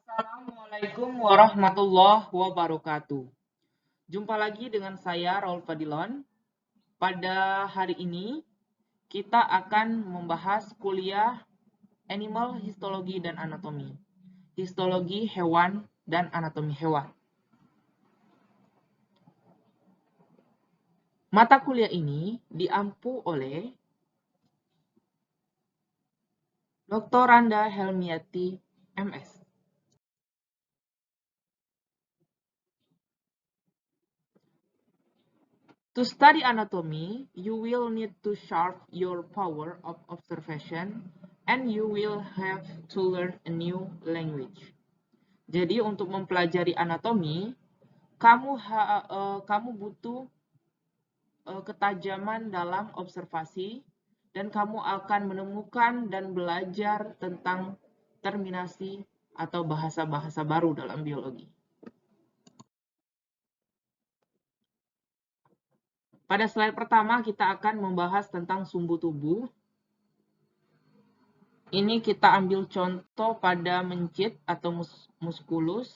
Assalamualaikum warahmatullahi wabarakatuh. Jumpa lagi dengan saya Raul Fadilon. Pada hari ini kita akan membahas kuliah Animal Histologi dan Anatomi. Histologi hewan dan anatomi hewan. Mata kuliah ini diampu oleh Dr. Randa Helmiati, MS. To study anatomy, you will need to sharpen your power of observation and you will have to learn a new language. Jadi untuk mempelajari anatomi, kamu butuh ketajaman dalam observasi dan kamu akan menemukan dan belajar tentang terminasi atau bahasa-bahasa baru dalam biologi. Pada slide pertama kita akan membahas tentang sumbu tubuh. Ini kita ambil contoh pada mencit atau musculus,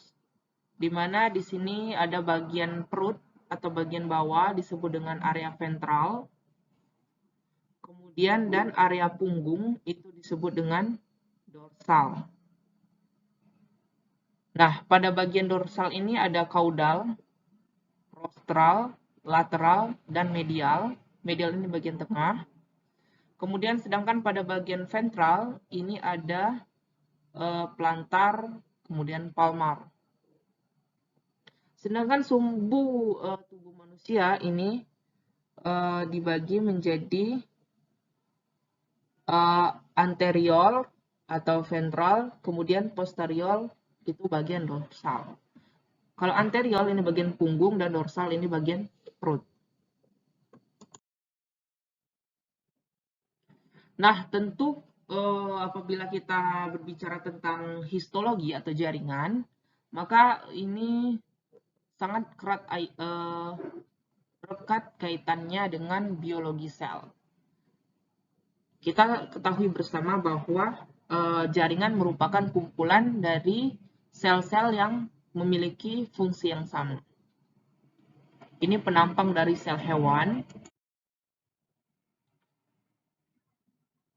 di mana di sini ada bagian perut atau bagian bawah disebut dengan area ventral. Kemudian dan area punggung itu disebut dengan dorsal. Nah, pada bagian dorsal ini ada caudal, rostral, lateral, dan medial. Medial ini bagian tengah. Kemudian sedangkan pada bagian ventral ini ada plantar, kemudian palmar. Sedangkan sumbu tubuh manusia ini dibagi menjadi anterior atau ventral, kemudian posterior itu bagian dorsal. Kalau anterior ini bagian punggung dan dorsal ini bagian perut. Nah, tentu apabila kita berbicara tentang histologi atau jaringan, maka ini sangat erat kaitannya dengan biologi sel. Kita ketahui bersama bahwa jaringan merupakan kumpulan dari sel-sel yang memiliki fungsi yang sama. Ini penampang dari sel hewan.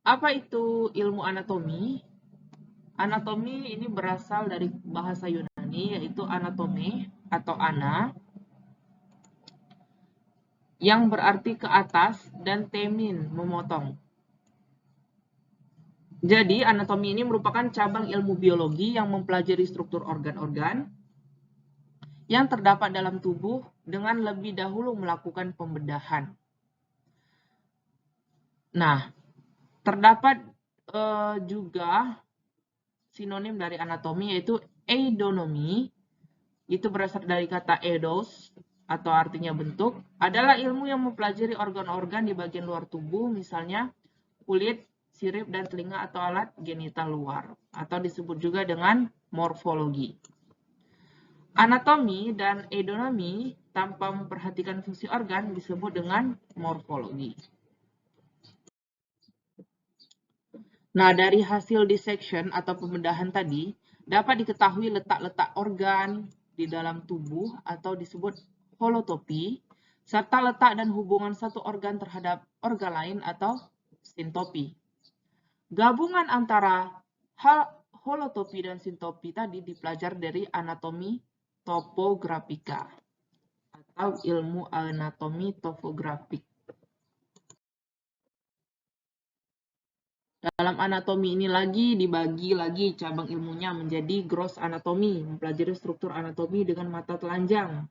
Apa itu ilmu anatomi? Anatomi ini berasal dari bahasa Yunani yaitu anatome atau ana yang berarti ke atas dan temin memotong. Jadi anatomi ini merupakan cabang ilmu biologi yang mempelajari struktur organ-organ yang terdapat dalam tubuh dengan lebih dahulu melakukan pembedahan. Nah, terdapat juga sinonim dari anatomi yaitu eidonomi, itu berasal dari kata eidos atau artinya bentuk, adalah ilmu yang mempelajari organ-organ di bagian luar tubuh, misalnya kulit, sirip, dan telinga atau alat genital luar, atau disebut juga dengan morfologi. Anatomi dan eidonomi tanpa memperhatikan fungsi organ disebut dengan morfologi. Nah, dari hasil dissection atau pembedahan tadi, dapat diketahui letak-letak organ di dalam tubuh atau disebut holotopi, serta letak dan hubungan satu organ terhadap organ lain atau sintopi. Gabungan antara holotopi dan sintopi tadi dipelajari dari anatomi topografika atau ilmu anatomi topografik. Dalam anatomi ini dibagi lagi cabang ilmunya menjadi gross anatomy, mempelajari struktur anatomi dengan mata telanjang.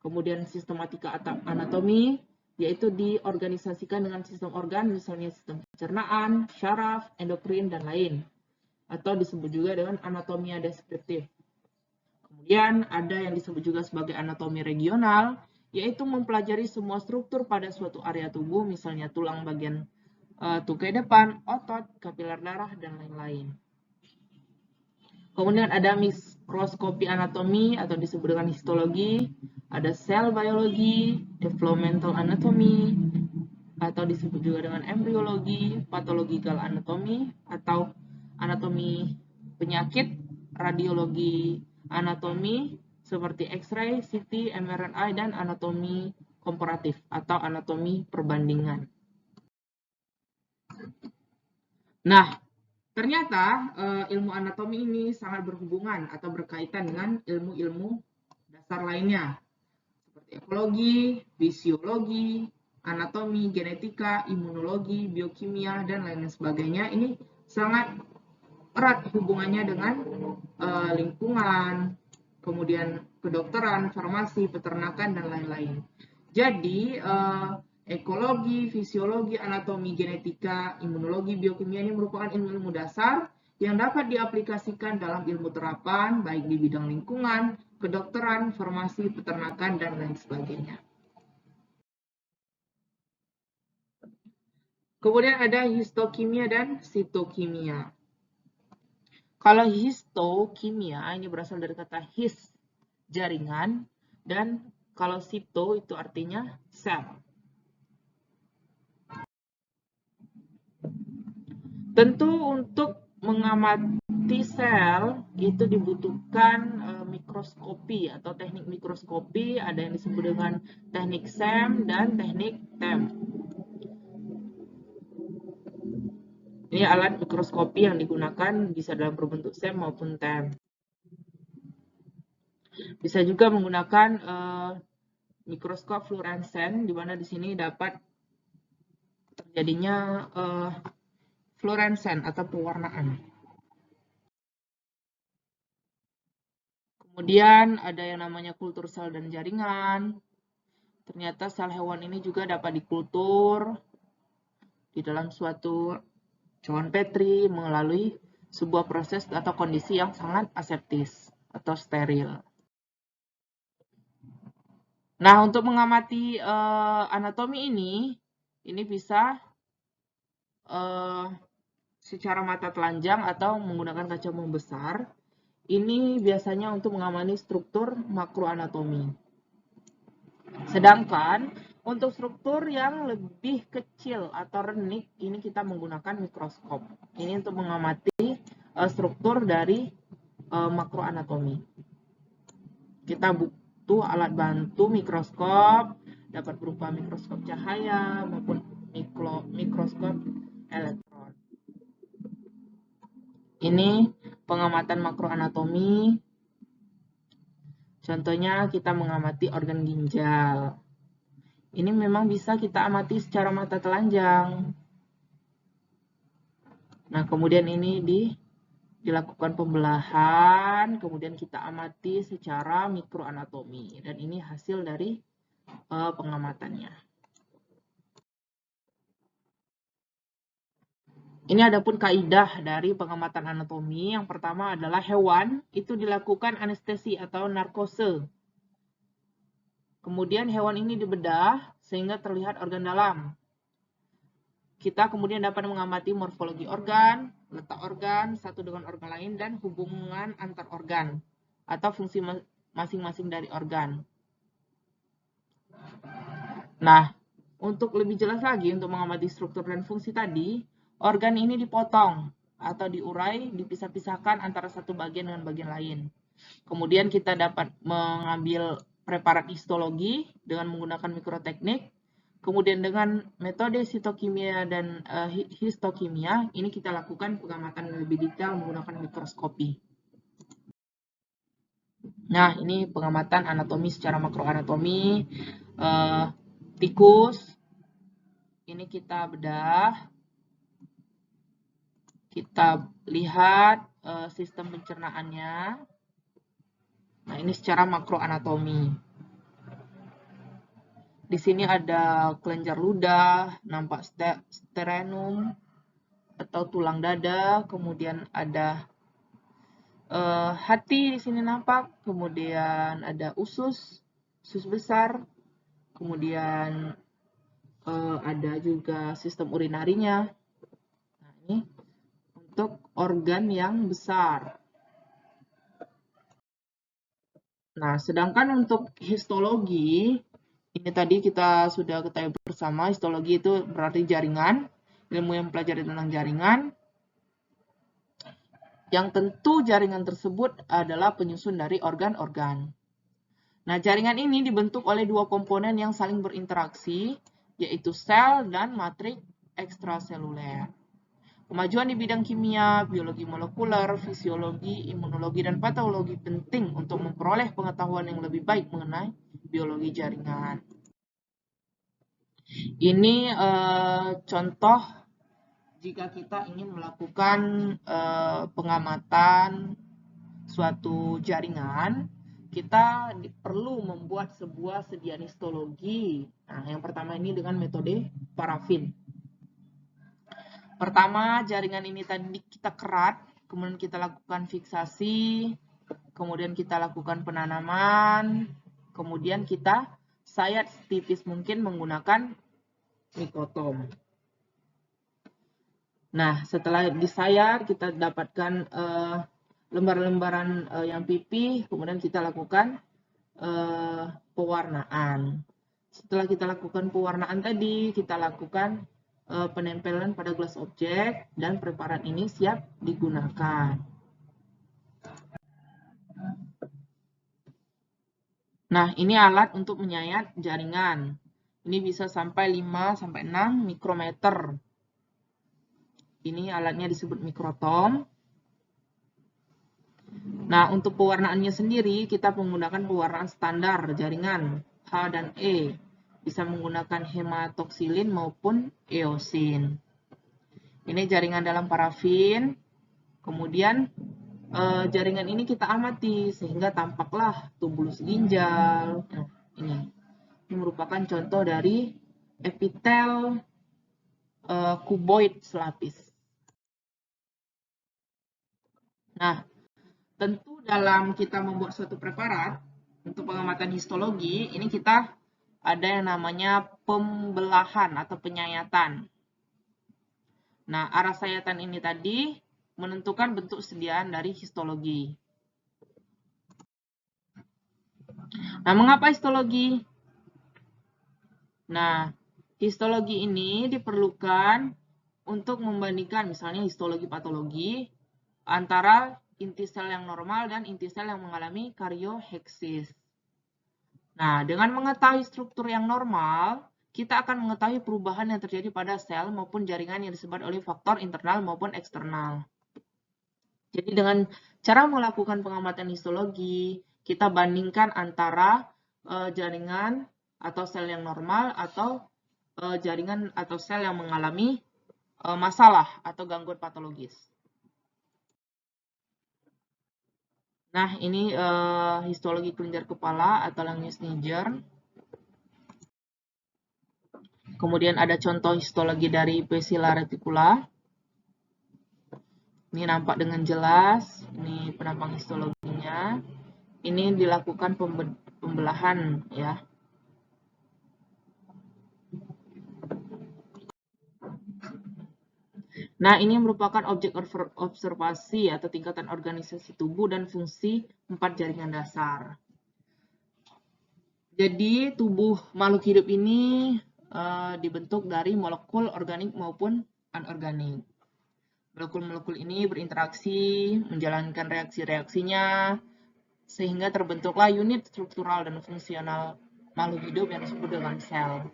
Kemudian sistematika anatomi, yaitu diorganisasikan dengan sistem organ, misalnya sistem pencernaan, syaraf, endokrin, dan lain. Atau disebut juga dengan anatomia deskriptif. Kemudian ada yang disebut juga sebagai anatomi regional, yaitu mempelajari semua struktur pada suatu area tubuh, misalnya tulang bagian tungkai depan, otot, kapiler darah, dan lain-lain. Kemudian ada mikroskopi anatomi atau disebut dengan histologi, ada sel biologi, developmental anatomy, atau disebut juga dengan embriologi, pathological anatomy, atau anatomi penyakit, radiologi anatomi seperti X-ray, CT, MRI, dan anatomi komparatif atau anatomi perbandingan. Nah, ternyata ilmu anatomi ini sangat berhubungan atau berkaitan dengan ilmu-ilmu dasar lainnya, seperti ekologi, fisiologi, anatomi, genetika, imunologi, biokimia, dan lain sebagainya. Ini sangat erat hubungannya dengan lingkungan, kemudian kedokteran, farmasi, peternakan, dan lain-lain. Jadi, ekologi, fisiologi, anatomi, genetika, imunologi, biokimia ini merupakan ilmu-ilmu dasar yang dapat diaplikasikan dalam ilmu terapan, baik di bidang lingkungan, kedokteran, farmasi, peternakan, dan lain sebagainya. Kemudian ada histokimia dan sitokimia. Kalau histokimia ini berasal dari kata his, jaringan, dan kalau sito itu artinya sel. Tentu untuk mengamati sel itu dibutuhkan mikroskopi atau teknik mikroskopi, ada yang disebut dengan teknik SEM dan teknik TEM. Ini alat mikroskopi yang digunakan bisa dalam berbentuk SEM maupun TEM. Bisa juga menggunakan mikroskop fluoresensen, di mana di sini dapat terjadinya fluoresensen atau pewarnaan. Kemudian ada yang namanya kultur sel dan jaringan. Ternyata sel hewan ini juga dapat dikultur di dalam suatu cawan Petri melalui sebuah proses atau kondisi yang sangat aseptis atau steril. Nah, untuk mengamati anatomi ini bisa secara mata telanjang atau menggunakan kaca membesar. Ini biasanya untuk mengamati struktur makroanatomi. Sedangkan untuk struktur yang lebih kecil atau renik, ini kita menggunakan mikroskop. Ini untuk mengamati struktur dari makroanatomi. Kita butuh alat bantu mikroskop, dapat berupa mikroskop cahaya maupun mikroskop elektron. Ini pengamatan makroanatomi. Contohnya kita mengamati organ ginjal. Ini memang bisa kita amati secara mata telanjang. Nah, kemudian ini dilakukan pembelahan, kemudian kita amati secara mikroanatomi. Dan ini hasil dari pengamatannya. Ini adapun kaidah dari pengamatan anatomi. Yang pertama adalah hewan itu dilakukan anestesi atau narkose. Kemudian hewan ini dibedah sehingga terlihat organ dalam. Kita kemudian dapat mengamati morfologi organ, letak organ satu dengan organ lain, dan hubungan antar organ atau fungsi masing-masing dari organ. Nah, untuk lebih jelas lagi untuk mengamati struktur dan fungsi tadi, organ ini dipotong atau diurai, dipisah-pisahkan antara satu bagian dengan bagian lain. Kemudian kita dapat mengambil preparat histologi dengan menggunakan mikroteknik. Kemudian dengan metode sitokimia dan histokimia, ini kita lakukan pengamatan lebih detail menggunakan mikroskopi. Nah, ini pengamatan anatomi secara makroanatomi. Tikus, ini kita bedah. Kita lihat sistem pencernaannya. Nah, ini secara makroanatomi. Di sini ada kelenjar ludah, nampak sternum atau tulang dada, kemudian ada hati di sini nampak, kemudian ada usus besar, kemudian ada juga sistem urinarinya. Nah, ini untuk organ yang besar. Nah, sedangkan untuk histologi, ini tadi kita sudah ketahui bersama, histologi itu berarti jaringan, ilmu yang mempelajari tentang jaringan. yang tentu jaringan tersebut adalah penyusun dari organ-organ. Nah, jaringan ini dibentuk oleh dua komponen yang saling berinteraksi, yaitu sel dan matriks ekstraseluler. Kemajuan di bidang kimia, biologi molekuler, fisiologi, imunologi, dan patologi penting untuk memperoleh pengetahuan yang lebih baik mengenai biologi jaringan. Ini contoh jika kita ingin melakukan pengamatan suatu jaringan, kita perlu membuat sebuah sediaan histologi. Nah, yang pertama ini dengan metode parafin. Pertama, jaringan ini tadi kita kerat, kemudian kita lakukan fiksasi, kemudian kita lakukan penanaman, kemudian kita sayat setipis mungkin menggunakan mikotom. Nah, setelah disayat, kita dapatkan lembar-lembaran yang pipih, kemudian kita lakukan pewarnaan. Setelah kita lakukan pewarnaan tadi, kita lakukan penempelan pada gelas objek, dan preparat ini siap digunakan. Nah, ini alat untuk menyayat jaringan. Ini bisa sampai 5-6 mikrometer. Ini alatnya disebut mikrotom. Nah, untuk pewarnaannya sendiri, kita menggunakan pewarnaan standar jaringan H dan E. Bisa menggunakan hematoksilin maupun eosin. Ini jaringan dalam parafin. Kemudian, jaringan ini kita amati sehingga tampaklah tubulus ginjal. Nah, ini merupakan contoh dari epitel kuboid selapis. Nah, tentu dalam kita membuat suatu preparat untuk pengamatan histologi, ini kita ada yang namanya pembelahan atau penyayatan. Nah, arah sayatan ini tadi menentukan bentuk sediaan dari histologi. Nah, mengapa histologi? Nah, histologi ini diperlukan untuk membandingkan misalnya histologi patologi antara inti sel yang normal dan inti sel yang mengalami karyoheksis. Nah, dengan mengetahui struktur yang normal, kita akan mengetahui perubahan yang terjadi pada sel maupun jaringan yang disebabkan oleh faktor internal maupun eksternal. Jadi dengan cara melakukan pengamatan histologi, kita bandingkan antara jaringan atau sel yang normal atau jaringan atau sel yang mengalami masalah atau gangguan patologis. Nah, ini histologi kelenjar kepala atau Lange-Niger. Kemudian ada contoh histologi dari Pesiela reticula. Ini nampak dengan jelas. Ini penampang histologinya. Ini dilakukan pembelahan ya. Nah, ini merupakan objek observasi atau tingkatan organisasi tubuh dan fungsi 4 jaringan dasar. Jadi, tubuh makhluk hidup ini dibentuk dari molekul organik maupun anorganik. Molekul-molekul ini berinteraksi, menjalankan reaksi-reaksinya, sehingga terbentuklah unit struktural dan fungsional makhluk hidup yang disebut dengan sel.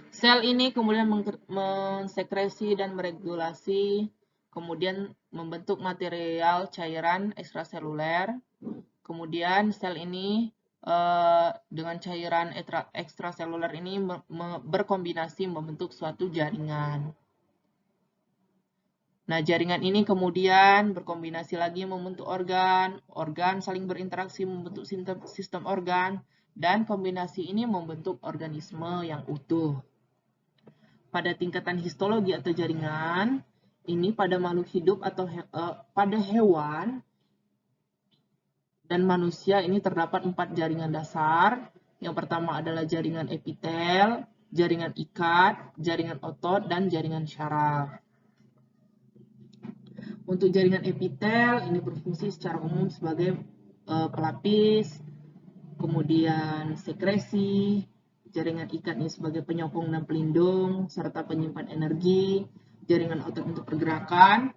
Sel ini kemudian mensekresi dan meregulasi, kemudian membentuk material cairan ekstraseluler. Kemudian sel ini dengan cairan ekstraseluler ini berkombinasi membentuk suatu jaringan. Nah, jaringan ini kemudian berkombinasi lagi membentuk organ, organ saling berinteraksi membentuk sistem organ, dan kombinasi ini membentuk organisme yang utuh. Pada tingkatan histologi atau jaringan, ini pada makhluk hidup atau pada hewan dan manusia ini terdapat 4 jaringan dasar. Yang pertama adalah jaringan epitel, jaringan ikat, jaringan otot, dan jaringan syaraf. Untuk jaringan epitel, ini berfungsi secara umum sebagai pelapis, kemudian sekresi, jaringan ikat ini sebagai penyokong dan pelindung, serta penyimpan energi, jaringan otot untuk pergerakan,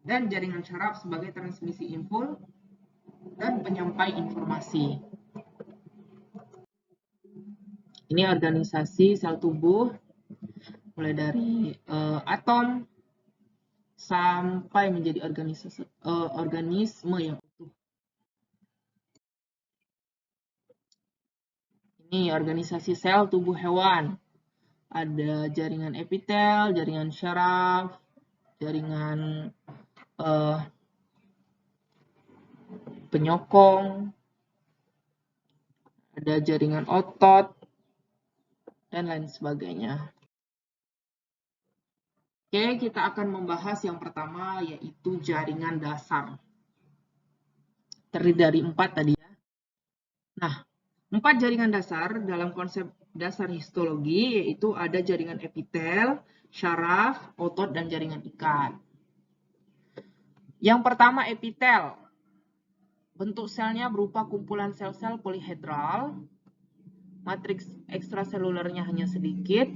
dan jaringan syaraf sebagai transmisi info dan penyampai informasi. Ini organisasi sel tubuh, mulai dari atom sampai menjadi organisme yang utuh. Ini organisasi sel tubuh hewan. Ada jaringan epitel, jaringan syaraf, jaringan penyokong, ada jaringan otot, dan lain sebagainya. Oke, kita akan membahas yang pertama, yaitu jaringan dasar. Terdiri dari 4 tadi ya. Nah, 4 jaringan dasar dalam konsep dasar histologi, yaitu ada jaringan epitel, syaraf, otot, dan jaringan ikat. Yang pertama epitel. Bentuk selnya berupa kumpulan sel-sel polihedral. Matriks ekstraselulernya hanya sedikit.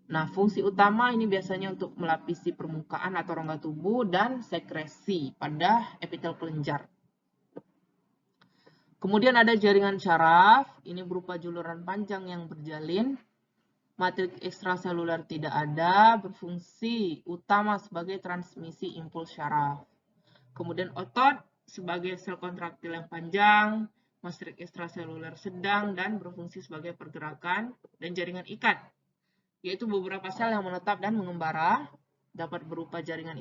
Nah, fungsi utama ini biasanya untuk melapisi permukaan atau rongga tubuh dan sekresi pada epitel kelenjar. Kemudian ada jaringan syaraf, ini berupa juluran panjang yang berjalin. Matriks ekstraseluler tidak ada, berfungsi utama sebagai transmisi impuls syaraf. Kemudian otot sebagai sel kontraktil yang panjang, matriks ekstraseluler sedang, dan berfungsi sebagai pergerakan, dan jaringan ikat, yaitu beberapa sel yang menetap dan mengembara, dapat berupa jaringan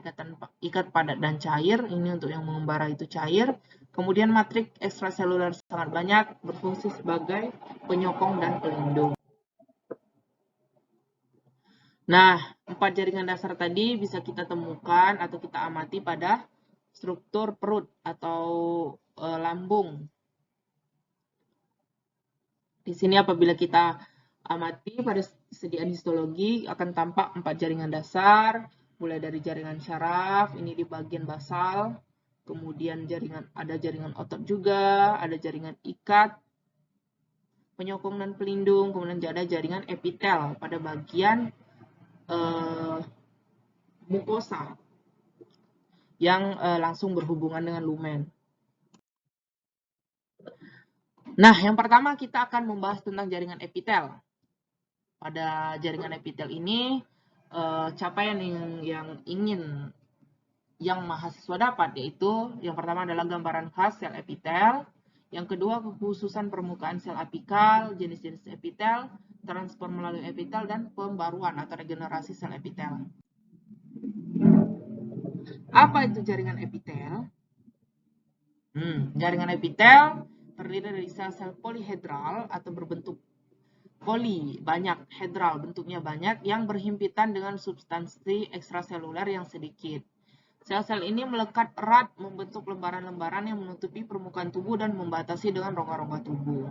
ikat padat dan cair. Ini untuk yang mengembara itu cair. Kemudian matriks ekstraseluler sangat banyak, berfungsi sebagai penyokong dan pelindung. Nah, 4 jaringan dasar tadi bisa kita temukan atau kita amati pada struktur perut atau lambung. Di sini apabila kita amati pada sediaan histologi akan tampak 4 jaringan dasar, mulai dari jaringan syaraf, ini di bagian basal, kemudian ada jaringan otot juga, ada jaringan ikat, penyokong dan pelindung, kemudian ada jaringan epitel pada bagian mukosa yang langsung berhubungan dengan lumen. Nah, yang pertama kita akan membahas tentang jaringan epitel. Pada jaringan epitel ini, capaian yang ingin yang mahasiswa dapat, yaitu yang pertama adalah gambaran khas sel epitel, yang kedua kekhususan permukaan sel apikal, jenis-jenis epitel, transport melalui epitel, dan pembaruan atau regenerasi sel epitel. Apa itu jaringan epitel? Jaringan epitel terdiri dari sel-sel polihedral atau berbentuk poli, banyak, hedral, bentuknya banyak, yang berhimpitan dengan substansi ekstraseluler yang sedikit. Sel-sel ini melekat erat membentuk lembaran-lembaran yang menutupi permukaan tubuh dan membatasi dengan rongga-rongga tubuh.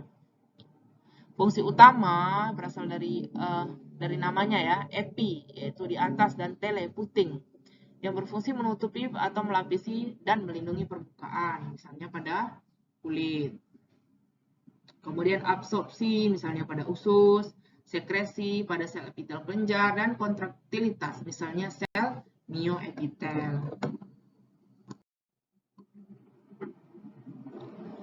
Fungsi utama berasal dari namanya ya, epi, yaitu di atas, dan tele, puting, yang berfungsi menutupi atau melapisi dan melindungi permukaan, misalnya pada kulit. Kemudian absorpsi, misalnya pada usus, sekresi pada sel epitel kelenjar, dan kontraktilitas, misalnya sel mioepitel.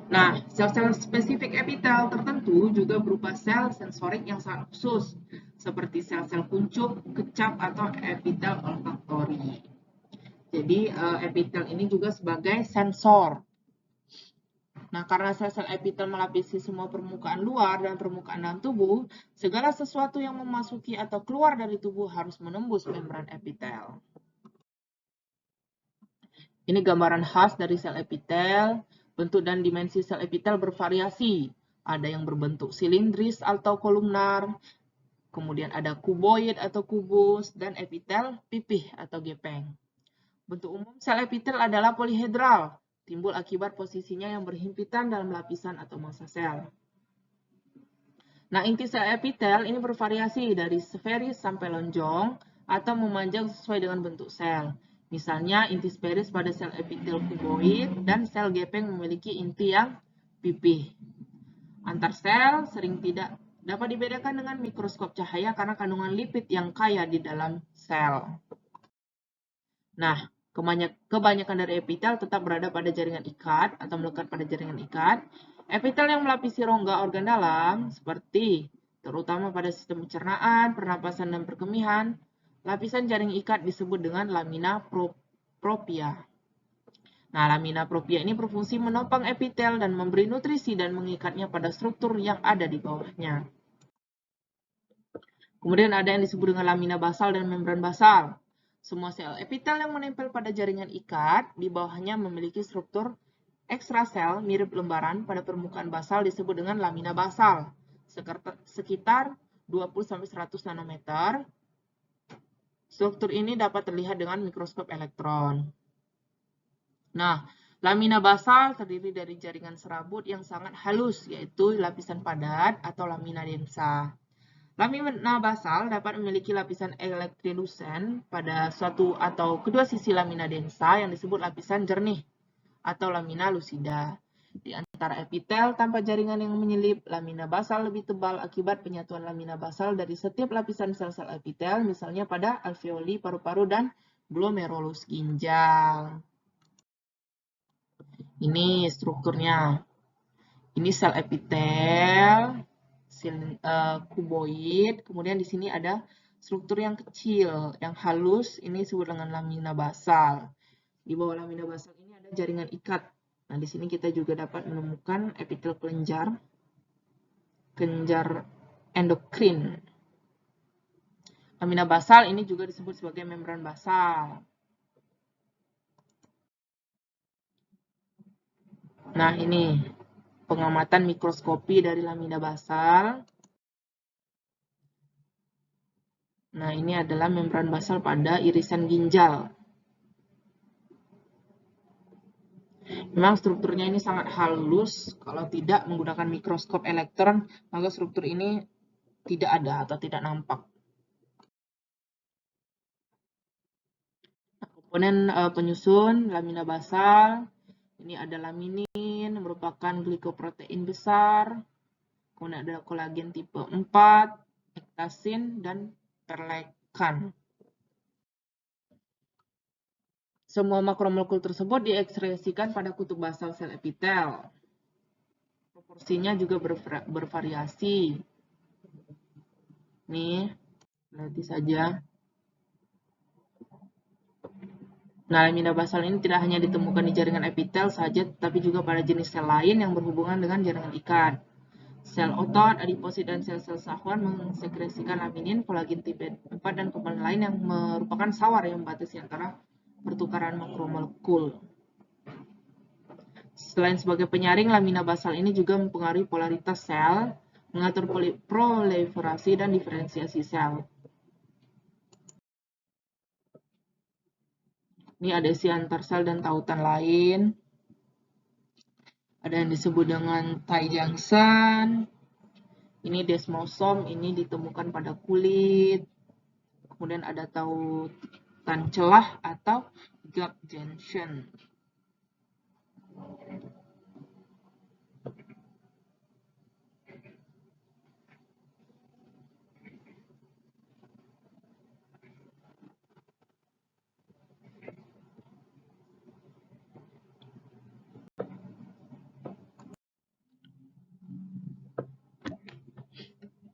Nah, sel-sel spesifik epitel tertentu juga berupa sel sensorik yang sangat khusus, seperti sel-sel kuncup, kecap, atau epitel olfaktori. Jadi, epitel ini juga sebagai sensor. Nah, karena sel-sel epitel melapisi semua permukaan luar dan permukaan dalam tubuh, segala sesuatu yang memasuki atau keluar dari tubuh harus menembus membran epitel. Ini gambaran khas dari sel epitel. Bentuk dan dimensi sel epitel bervariasi. Ada yang berbentuk silindris atau kolumnar, kemudian ada kuboid atau kubus, dan epitel pipih atau gepeng. Bentuk umum sel epitel adalah polihedral, timbul akibat posisinya yang berhimpitan dalam lapisan atau massa sel. Nah, inti sel epitel ini bervariasi dari sferis sampai lonjong atau memanjang sesuai dengan bentuk sel. Misalnya, inti sferis pada sel epitel kuboid dan sel gepeng memiliki inti yang pipih. Antar sel sering tidak dapat dibedakan dengan mikroskop cahaya karena kandungan lipid yang kaya di dalam sel. Nah, Kebanyakan dari epitel tetap berada pada jaringan ikat atau melekat pada jaringan ikat. Epitel yang melapisi rongga organ dalam, seperti terutama pada sistem pencernaan, pernapasan, dan perkemihan, lapisan jaring ikat disebut dengan lamina propria. Nah, lamina propria ini berfungsi menopang epitel dan memberi nutrisi dan mengikatnya pada struktur yang ada di bawahnya. Kemudian ada yang disebut dengan lamina basal dan membran basal. Semua sel epitel yang menempel pada jaringan ikat di bawahnya memiliki struktur ekstrasel mirip lembaran pada permukaan basal disebut dengan lamina basal, sekitar 20-100 nanometer. Struktur ini dapat terlihat dengan mikroskop elektron. Nah, lamina basal terdiri dari jaringan serabut yang sangat halus, yaitu lapisan padat atau lamina densa. Lamina basal dapat memiliki lapisan elektrilusen pada suatu atau kedua sisi lamina densa yang disebut lapisan jernih atau lamina lucida. Di antara epitel tanpa jaringan yang menyelip, lamina basal lebih tebal akibat penyatuan lamina basal dari setiap lapisan sel-sel epitel, misalnya pada alveoli, paru-paru, dan glomerulus ginjal. Ini strukturnya. Ini sel epitel, kuboid, kemudian di sini ada struktur yang kecil, yang halus, ini disebut dengan lamina basal. Di bawah lamina basal ini ada jaringan ikat. Nah, di sini kita juga dapat menemukan epitel kelenjar endokrin. Lamina basal ini juga disebut sebagai membran basal. Nah, ini pengamatan mikroskopi dari lamina basal. Nah, ini adalah membran basal pada irisan ginjal. Memang strukturnya ini sangat halus. Kalau tidak menggunakan mikroskop elektron, maka struktur ini tidak ada atau tidak nampak. Nah, komponen penyusun lamina basal, ini ada laminin, merupakan glikoprotein besar. Kemudian ada kolagen tipe 4, ektasin, dan perlekan. Semua makromolekul tersebut diekspresikan pada kutub basal sel epitel. Proporsinya juga bervariasi. Nih, lihat saja. Nah, lamina basal ini tidak hanya ditemukan di jaringan epitel saja, tetapi juga pada jenis sel lain yang berhubungan dengan jaringan ikat. Sel otot, adiposit, dan sel-sel sahuan mensekresikan laminin, kolagen tipe 4, dan komponen lain yang merupakan sawar yang membatasi antara pertukaran makromolekul. Selain sebagai penyaring, lamina basal ini juga mempengaruhi polaritas sel, mengatur proliferasi dan diferensiasi sel. Ini adhesi antar sel dan tautan lain. Ada yang disebut dengan tie junction. Ini desmosom, ini ditemukan pada kulit. Kemudian ada tautan celah atau gap junction.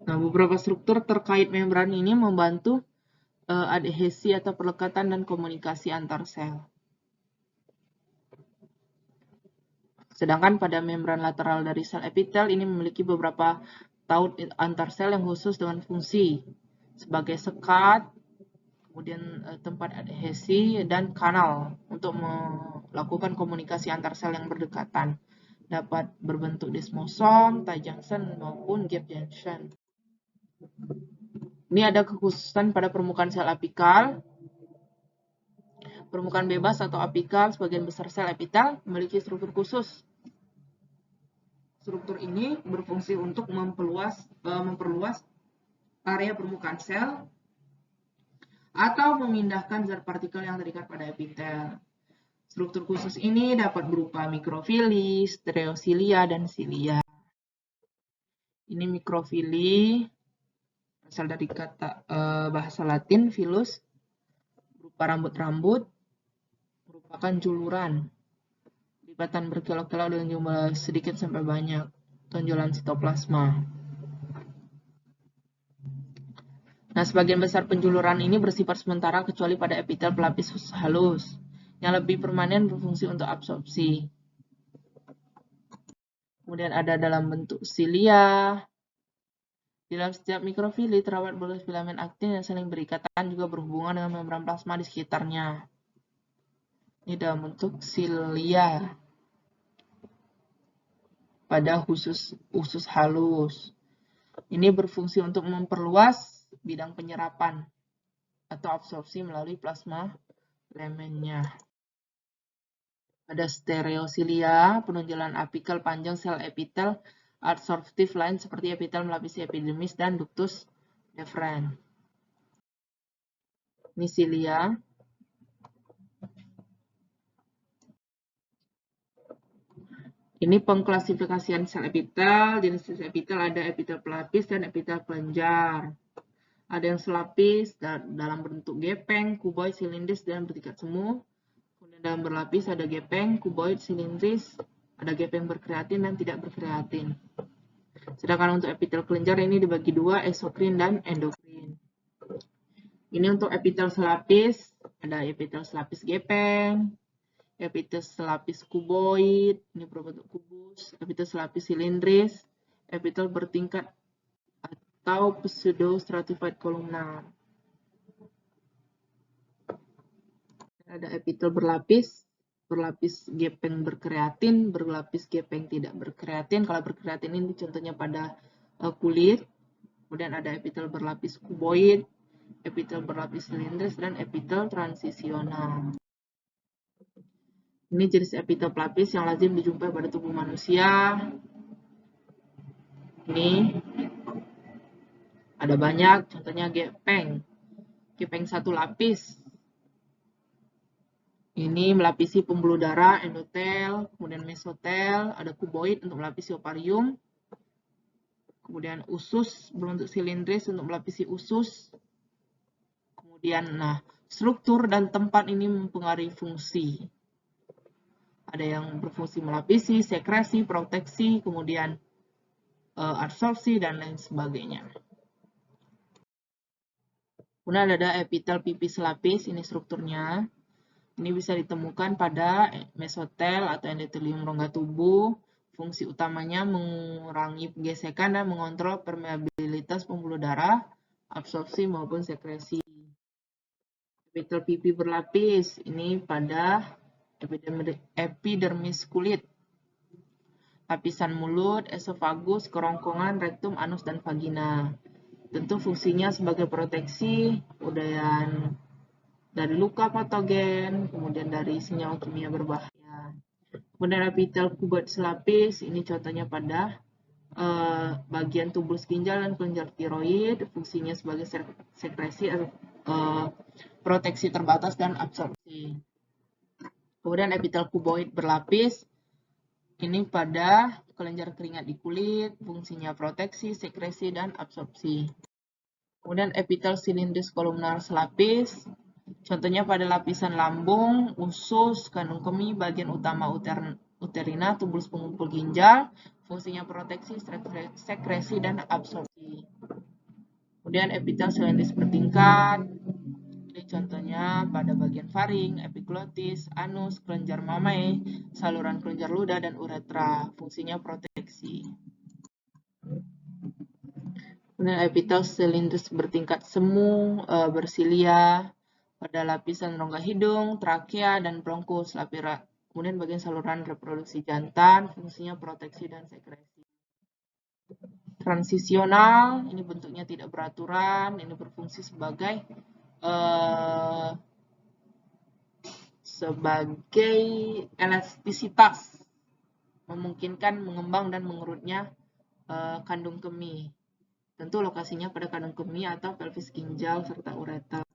Nah, beberapa struktur terkait membran ini membantu adhesi atau perlekatan dan komunikasi antar sel. Sedangkan pada membran lateral dari sel epitel ini memiliki beberapa taut antar sel yang khusus dengan fungsi sebagai sekat, kemudian tempat adhesi, dan kanal untuk melakukan komunikasi antar sel yang berdekatan. Dapat berbentuk desmosom, tie junction, maupun gap junction. Ini ada kekhususan pada permukaan sel apikal. Permukaan bebas atau apikal, sebagian besar sel epitel memiliki struktur khusus. Struktur ini berfungsi untuk memperluas area permukaan sel atau memindahkan zat partikel yang terikat pada epitel. Struktur khusus ini dapat berupa mikrofili, stereosilia, dan silia. Ini mikrofili, asal dari kata bahasa Latin, filus, berupa rambut-rambut. merupakan juluran. Lipatan berkelok-kelok dengan jumlah sedikit sampai banyak. Tonjolan sitoplasma. Nah, sebagian besar penjuluran ini bersifat sementara kecuali pada epitel pelapis halus, yang lebih permanen berfungsi untuk absorpsi. Kemudian ada dalam bentuk silia. Di dalam setiap mikrofili terdapat bekas filamen aktin yang saling berikatan juga berhubungan dengan membran plasma di sekitarnya. Ini dalam bentuk silia pada usus halus. Ini berfungsi untuk memperluas bidang penyerapan atau absorpsi melalui plasma lemennya. Ada stereosilia, penonjolan apikal panjang sel epitel absorptif lain seperti epitel melapisi epidermis dan ductus deferens. Ini silia. Ini pengklasifikasian sel epitel. Jenis epitel ada epitel pelapis dan epitel kelenjar. Ada yang selapis dalam bentuk gepeng, kuboid, silindris, dan bertingkat semu. Kemudian dalam berlapis ada gepeng, kuboid, silindris, ada gepeng berkreatin dan tidak berkreatin. Sedangkan untuk epitel kelenjar ini dibagi dua, eksokrin dan endokrin. Ini untuk epitel selapis, ada epitel selapis gepeng, epitel selapis kuboid, ini berbentuk kubus, epitel selapis silindris, epitel bertingkat atau pseudo-stratified kolumnar. Ada epitel berlapis gepeng berkreatin, berlapis gepeng tidak berkreatin. Kalau berkreatin ini contohnya pada kulit. Kemudian ada epitel berlapis kuboid, epitel berlapis silindris, dan epitel transisional. Ini jenis epitel pelapis yang lazim dijumpai pada tubuh manusia. Ini ada banyak, contohnya gepeng satu lapis. Ini melapisi pembuluh darah, endotel, kemudian mesotel, ada kuboid untuk melapisi ovarium, kemudian usus berbentuk silindris untuk melapisi usus. Kemudian, struktur dan tempat ini mempengaruhi fungsi. Ada yang berfungsi melapisi, sekresi, proteksi, kemudian absorpsi, dan lain sebagainya. Kemudian ada epitel pipis lapis, ini strukturnya. Ini bisa ditemukan pada mesotel atau endotelium rongga tubuh. Fungsi utamanya mengurangi gesekan dan mengontrol permeabilitas pembuluh darah, absorpsi maupun sekresi. Epitel pipi berlapis, ini pada epidermis kulit. Lapisan mulut, esofagus, kerongkongan, rektum, anus, dan vagina. Tentu fungsinya sebagai proteksi, kemudian dari luka patogen, kemudian dari senyawa kimia berbahaya. Kemudian epitel kuboid selapis, ini contohnya pada bagian tubulus ginjal dan kelenjar tiroid, fungsinya sebagai sekresi, proteksi terbatas, dan absorpsi. Kemudian epitel kuboid berlapis, ini pada kelenjar keringat di kulit, fungsinya proteksi, sekresi, dan absorpsi. Kemudian epitel silindris kolumnar selapis, contohnya pada lapisan lambung, usus, kandung kemih, bagian utama uterina, tubulus pengumpul ginjal, fungsinya proteksi, sekresi, dan absorpsi. Kemudian epitel silindris bertingkat, ini contohnya pada bagian faring, epiglotis, anus, kelenjar mamai, saluran kelenjar ludah, dan uretra, fungsinya proteksi. Kemudian epitel silindris bertingkat semu, bersilia pada lapisan rongga hidung, trakea, dan bronkus. Kemudian bagian saluran reproduksi jantan, fungsinya proteksi dan sekresi. Transisional, ini bentuknya tidak beraturan, ini berfungsi sebagai elastisitas, memungkinkan mengembang dan mengerutnya kandung kemih. Tentu lokasinya pada kandung kemih atau pelvis ginjal serta ureter.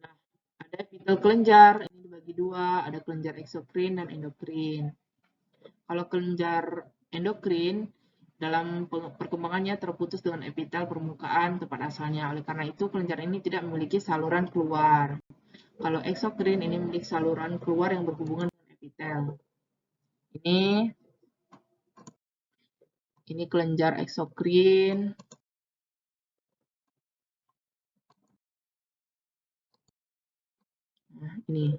Nah, ada epitel kelenjar, ini dibagi dua, ada kelenjar eksokrin dan endokrin. Kalau kelenjar endokrin, dalam perkembangannya terputus dengan epitel permukaan tempat asalnya. Oleh karena itu, kelenjar ini tidak memiliki saluran keluar. Kalau eksokrin ini milik saluran keluar yang berhubungan dengan epitel. Ini kelenjar eksokrin. Nah, ini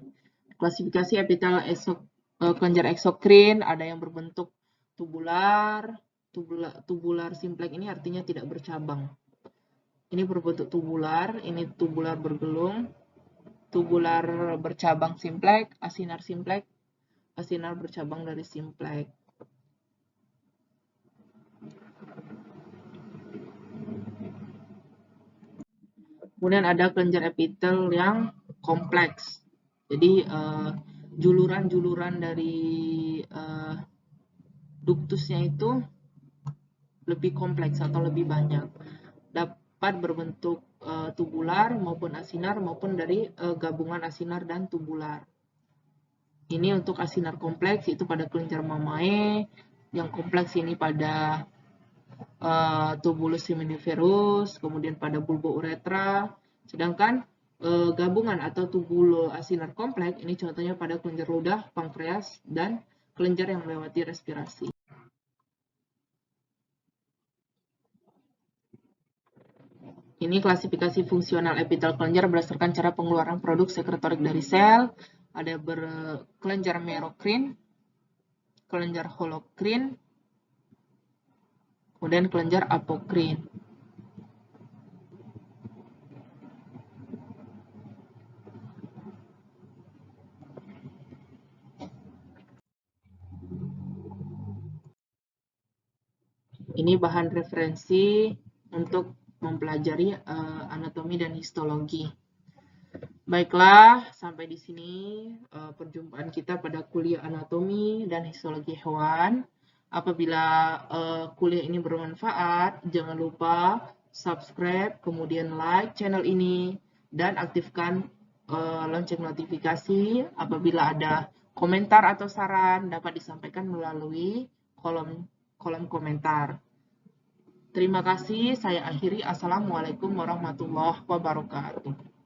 klasifikasi epitel kelenjar eksokrin, ada yang berbentuk tubular. Tubular simplex ini artinya tidak bercabang. Ini berbentuk tubular, ini tubular bergelung, tubular bercabang simplex, asinar simplex, asinar bercabang dari simplex. Kemudian ada kelenjar epitel yang kompleks. Jadi juluran-juluran dari duktusnya itu lebih kompleks atau lebih banyak. Dapat berbentuk tubular maupun asinar maupun dari gabungan asinar dan tubular. Ini untuk asinar kompleks itu pada kelenjar mamae, yang kompleks ini pada tubulus seminiferus, kemudian pada bulbouretra. Sedangkan gabungan atau tubulo asinar kompleks ini contohnya pada kelenjar ludah, pankreas, dan kelenjar yang melewati respirasi. Ini klasifikasi fungsional epitel kelenjar berdasarkan cara pengeluaran produk sekretorik dari sel. Ada kelenjar merokrin, kelenjar holokrin, kemudian kelenjar apokrin. Ini bahan referensi untuk mempelajari anatomi dan histologi. Baiklah, sampai di sini perjumpaan kita pada kuliah anatomi dan histologi hewan. Apabila kuliah ini bermanfaat, jangan lupa subscribe, kemudian like channel ini, dan aktifkan lonceng notifikasi. Apabila ada komentar atau saran, dapat disampaikan melalui kolom komentar. Terima kasih, saya akhiri. Assalamualaikum warahmatullahi wabarakatuh.